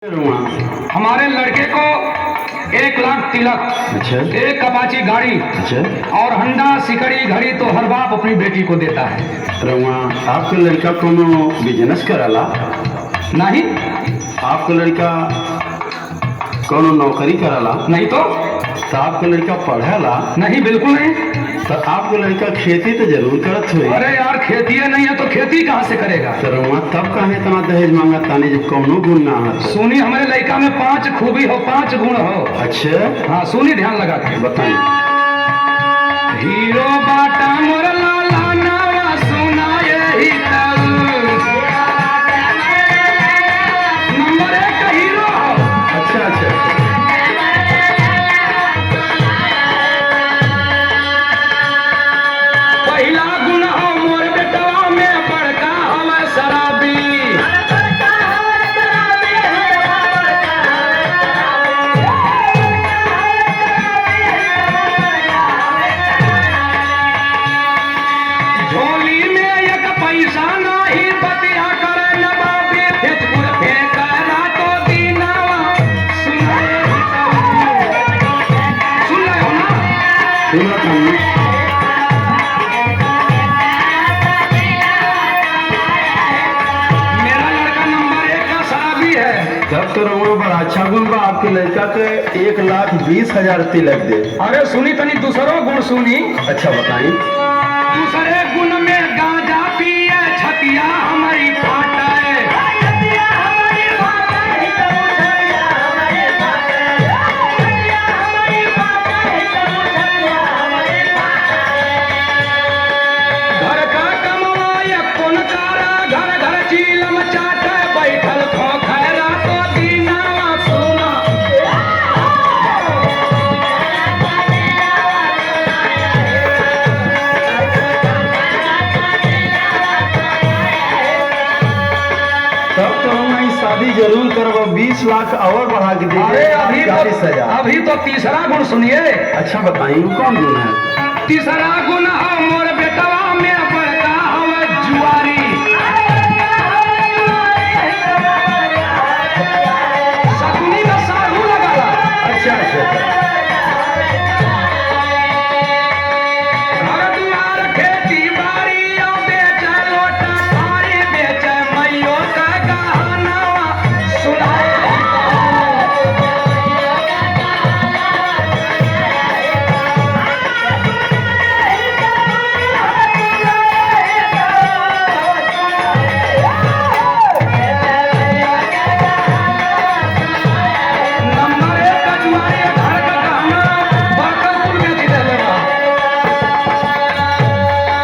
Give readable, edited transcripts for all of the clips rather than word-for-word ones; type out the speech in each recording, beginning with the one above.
हमारे लड़के को 1 लाख तिलक, अच्छा, एक अपाची गाड़ी अच्छा। और हंडा सिकड़ी घड़ी तो हर बाप अपनी बेटी को देता है। रउआ आपके लड़का कोनो बिजनेस करला? नहीं आपका लड़का कोनो नौकरी करला? नहीं तो आपका लड़का पढ़ेला? नहीं, बिल्कुल नहीं। तो आपका लड़का खेती तो जरूर करत हुई। अरे यार, खेती नहीं है तो खेती कहाँ से करेगा? तो रउआ तब काहे इतना दहेज मांगत तानी जब कोनो गुण ना है? सुनी, हमारे लड़का में 5 खूबी हो, 5 गुण हो। अच्छा, हाँ सुनी, ध्यान लगा के बताइए। हीरो बाटा मोर लाला नावा सुनाए ही तल, नंबर 1 का हीरो हो। अच्छा अच्छा अच्छा। पहला गुण हो मोर बेटवा में बड़का हवा शराबी। झोली में 1 पैसा नहीं बतिया करे नवाबी, फेतपुर फेंकना तो दीनावा सुनाए ही तल। सुन रहे हो ना? सुना तानी। मेरा लड़का नंबर 1 का शराबी है। तब तो रउआ बड़ा अच्छा गुण बा, आपके लड़का के 1,20,000 तिलक दे। अरे सुनी तनी दूसरो गुण सुनी। अच्छा बताइए। दूसरे गुण में गांजा पिए छतिया हमारी फाटे। घर का कमाए कौन कारा, घर घर चीलम चाटे, बैठल खोखैरा तो दीनावा सुना। तब तो हम ई शादी जरूर करब। 20 लाख और बढ़ा के दे। अरे अभी 40,000। अभी तो तीसरा गुण सुनिए। अच्छा बताइए, वो कौन गुण है? तीसरा गुण हो मोर बेटवा में बड़का हवा जुआरी। सकुनी में साहू लगाला। अच्छा अच्छा। घर दुआर खेती बाड़ी और बेचे लोटा थारी, बेचे मैयो का गहनावा सुनाए। नंबर 1 का जुआरी, घर का गहना बरकतपुर में दे देगा।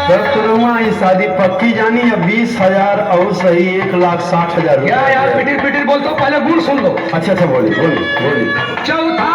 तब तो रउआ ई शादी पक्की जानी है। 20,000 और सही 1,60,000 क्या यार रुपया। पिटिर पिटिर बोलते हो? पहले गुण सुन लो। अच्छा अच्छा, बोलिए बोलिए बोलिए। चौथा